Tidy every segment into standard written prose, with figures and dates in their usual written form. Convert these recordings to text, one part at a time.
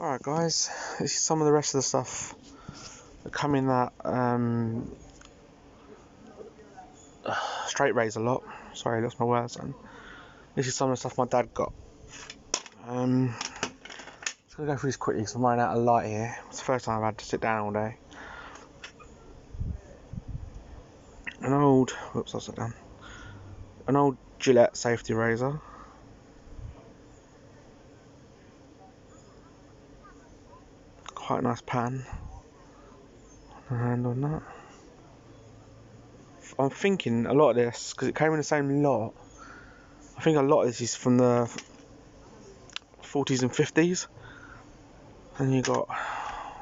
Alright guys, this is some of the rest of the stuff that come in that straight razor lot. Sorry, I lost my words then. This is some of the stuff my dad got. Just gonna go through this quickly because I'm running out of light here. It's the first time I've had to sit down all day. Whoops, I'll sit down. An old Gillette safety razor. Quite a nice pan. A hand on that. I'm thinking a lot of this, because it came in the same lot, I think a lot of this is from the 40s and 50s. And you got,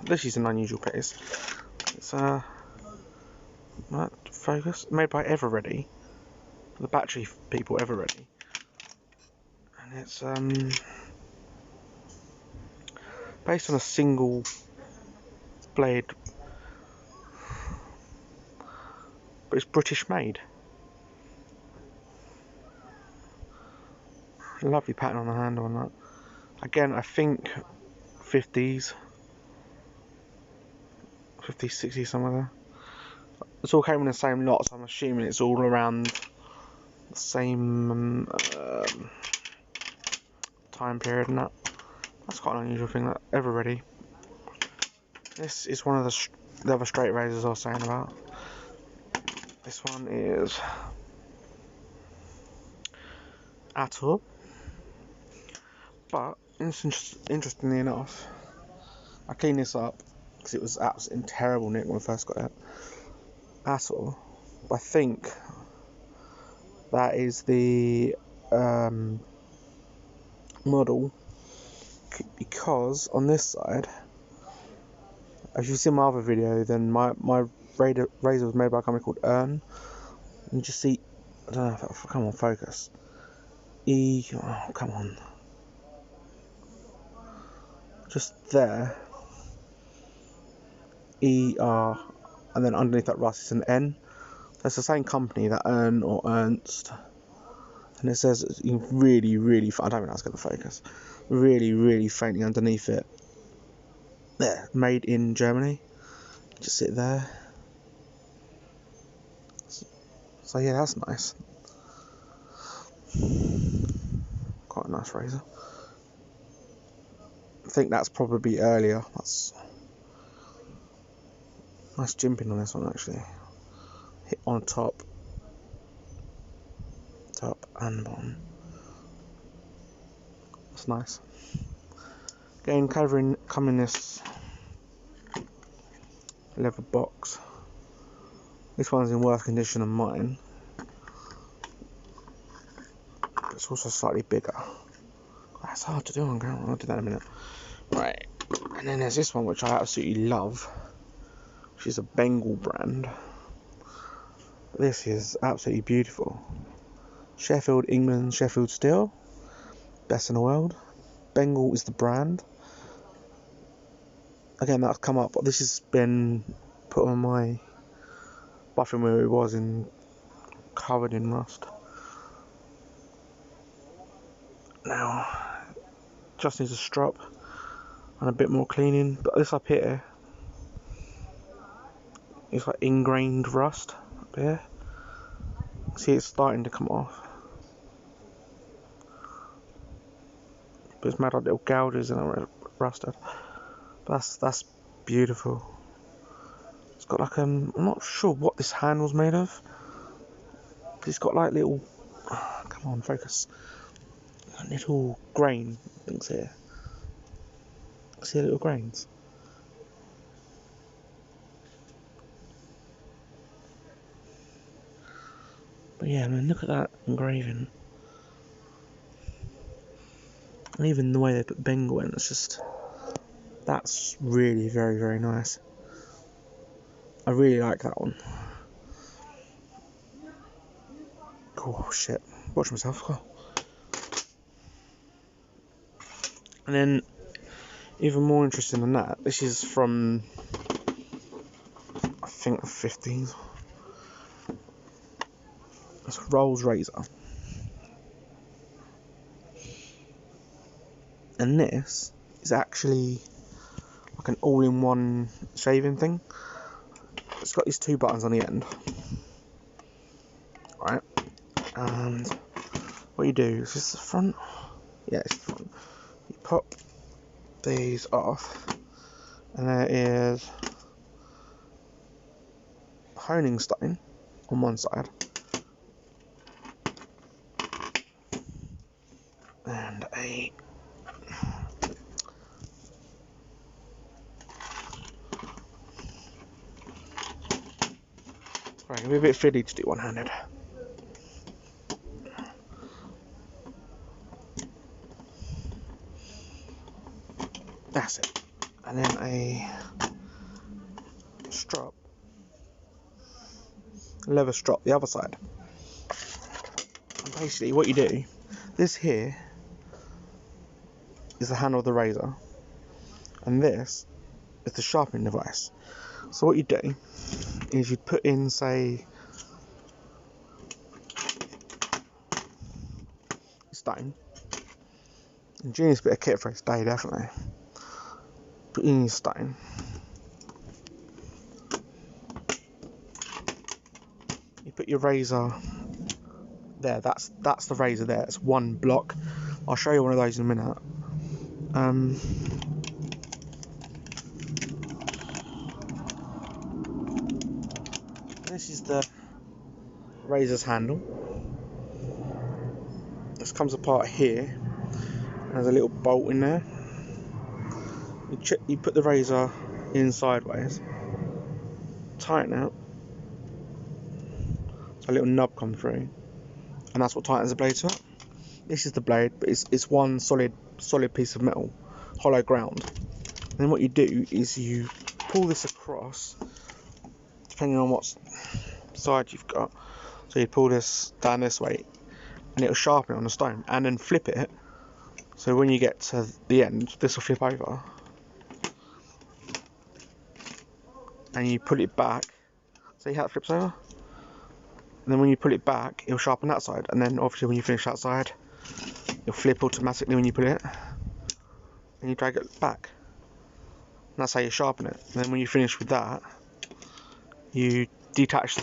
this is an unusual piece. It's focus, made by Everready, the battery people Everready. And it's based on a single blade, but it's British made. Lovely pattern on the handle on that. Again, I think 50s, 60s, somewhere there. It's all came in the same lot, so I'm assuming it's all around the same time period and that. That's quite an unusual thing, that Everready. This is one of the other straight razors I was saying about. This one is Atul, but interestingly enough, I cleaned this up because it was absolutely in terrible nick when I first got it. Atul, I think that is the model, because on this side, as you see in my other video, then my razor was made by a company called Earn. You just see, I don't know if come on, focus. Oh, come on. Just there. ER, and then underneath that rust is an N. That's the same company, that Earn or Ernst. And it says really, I don't think that's going to focus. Really faintly underneath it. There, made in Germany. Just sit there. So yeah, that's nice. Quite a nice razor. I think that's probably earlier. That's nice jimping on this one actually. Hit on top and bottom. That's nice. Again, come in this leather box. This one's in worse condition than mine. But it's also slightly bigger. That's hard to do on camera. I'll do that in a minute. Right. And then there's this one which I absolutely love, which is a Bengal brand. This is absolutely beautiful. Sheffield, England, Sheffield steel. Best in the world. Bengal is the brand. Again, that's come up. This has been put on my bathroom where it was covered in rust. Now, just needs a strop and a bit more cleaning. But this up here, it's like ingrained rust up here. See, it's starting to come off. But it's made like little gouges and all rusted. But that's beautiful. It's got like I'm not sure what this handle's made of. It's got like little, come on, focus. Little grain things here. See the little grains? But yeah, I mean, look at that engraving. And even the way they put Bengal in, that's really very nice. I really like that one. Oh shit, watch myself. Oh. And then, even more interesting than that, this is from, I think, the 50s. It's a Rolls razor. And this is actually like an all-in-one shaving thing. It's got these two buttons on the end, right? And what you do is this the front? Yeah, it's the front. You pop these off, and there is a honing stone on one side, and a right, it'll be a bit fiddly to do one-handed. That's it. And then a strap, a leather strap the other side. And basically what you do, this here is the handle of the razor, and this is the sharpening device. So what you do is you put in, say, stone. Ingenious bit of kit for its day, definitely. Put in your stone. You put your razor there. That's the razor there. It's one block. I'll show you one of those in a minute. This is the razor's handle. This comes apart here. There's a little bolt in there. You put the razor in sideways, tighten it, so a little nub comes through, and that's what tightens the blade to it. This is the blade, but it's one solid piece of metal, hollow ground. And then what you do is you pull this across, depending on what side you've got. So you pull this down this way, and it'll sharpen it on the stone, and then flip it. So when you get to the end, this will flip over, and you put it back. See how it flips over? And then when you pull it back, it'll sharpen that side, and then obviously when you finish that side, it'll flip automatically when you put it, and you drag it back. And that's how you sharpen it. And then when you finish with that, you detach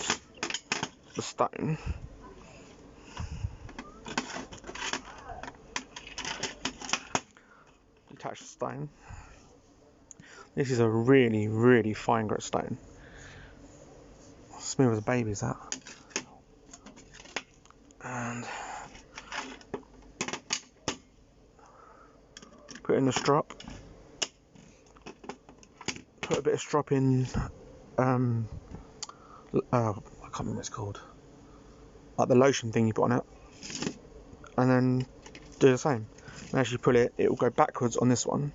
the stone. Detach the stone. This is a really fine grit stone. Smooth as a baby is that. And put in the strop. Put a bit of strop in. I can't remember what it's called. Like the lotion thing you put on it, and then do the same. And as you pull it, it will go backwards on this one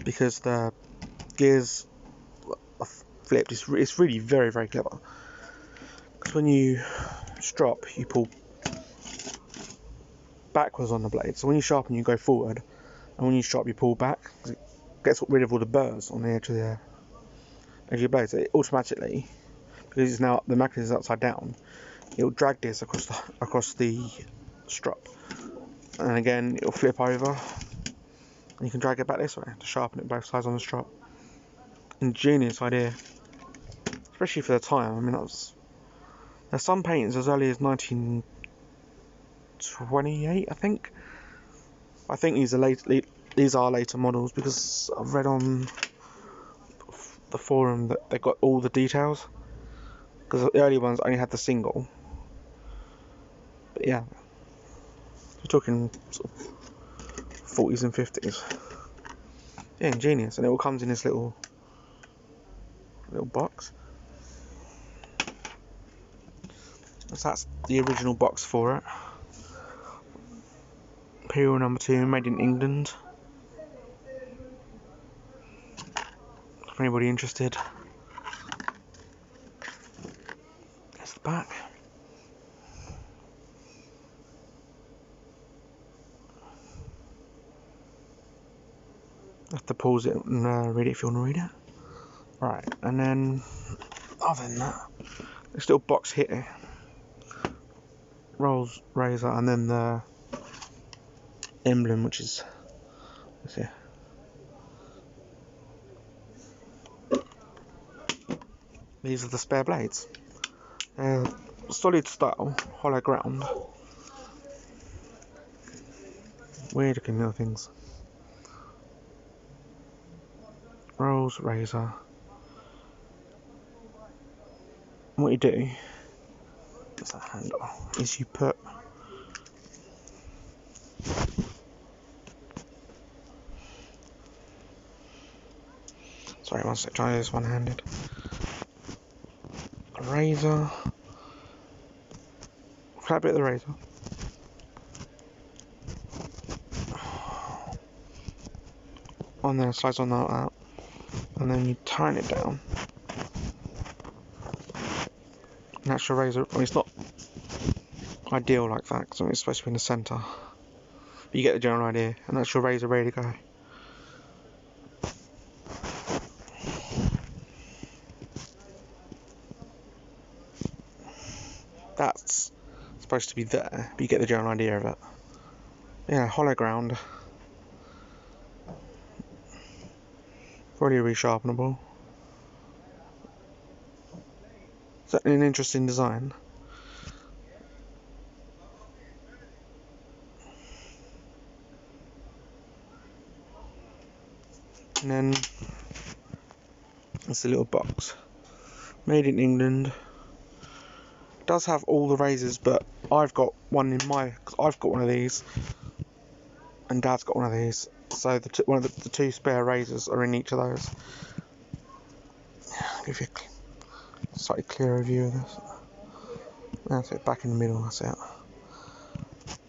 because the gears are flipped. It's really very clever. Because when you strop, you pull backwards on the blade. So when you sharpen, you go forward, and when you strop, you pull back. It gets rid of all the burrs on the edge of your blade. So it automatically, because it's now the mechanism is upside down, it will drag this across the strop, and again it will flip over, and you can drag it back this way to sharpen it both sides on the strop. Ingenious idea, especially for the time. I mean, there's some paintings as early as 1928, I think. I think these are later models, because I've read on the forum that they got all the details, because the early ones only had the single. But yeah, we're talking sort of 40s and 50s. Yeah, ingenious. And it all comes in this little box. So that's the original box for it. Imperial number 2, made in England. For anybody interested. There's the back. I have to pause it and read it if you want to read it. Right, and then other than that, this little box here, Rolls razor, and then the emblem, which is here. These are the spare blades. Solid style, hollow ground. Weird looking little things. Rolls, razor. What you do is that handle is you put sorry, one sec, try this one-handed. A razor. Flat bit of the razor. On there, slides on that out, and then you tighten it down. An actual razor, I mean, it's not ideal like that because it's supposed to be in the centre. But you get the general idea. An actual razor ready to go. That's supposed to be there, but you get the general idea of it. Yeah, hollow ground. Probably resharpenable. Certainly an interesting design. And then it's a little box. Made in England. It does have all the razors, but I've got one in cause I've got one of these, and Dad's got one of these. So one of the two spare razors are in each of those. I'll give you a slightly clearer view of this. That's it, back in the middle, that's it.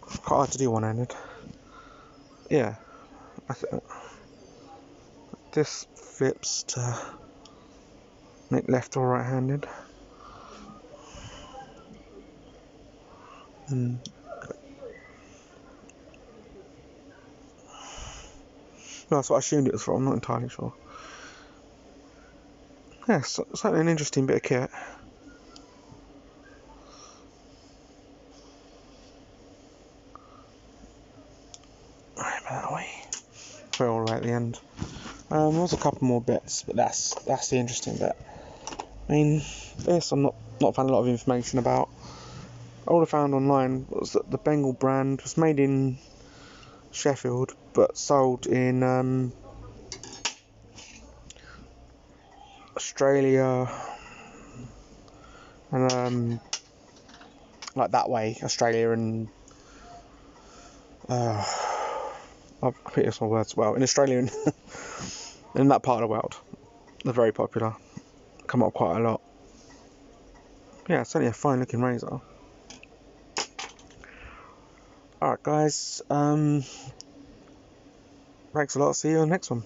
Quite hard to do one-handed. Yeah, that's it. This flips to make left or right-handed. No, that's what I assumed it was for, I'm not entirely sure. Yeah, certainly an interesting bit of kit. Alright, put that away. We're all the way at the end. There's a couple more bits, but that's the interesting bit. I mean, this I'm not found a lot of information about. All I found online was that the Bengal brand was made in Sheffield, but sold in Australia and like that way, Australia and I've completely lost my words. Well, in Australia and in that part of the world, they're very popular. Come up quite a lot. Yeah, it's only a fine looking razor. Alright guys, thanks a lot, see you on the next one.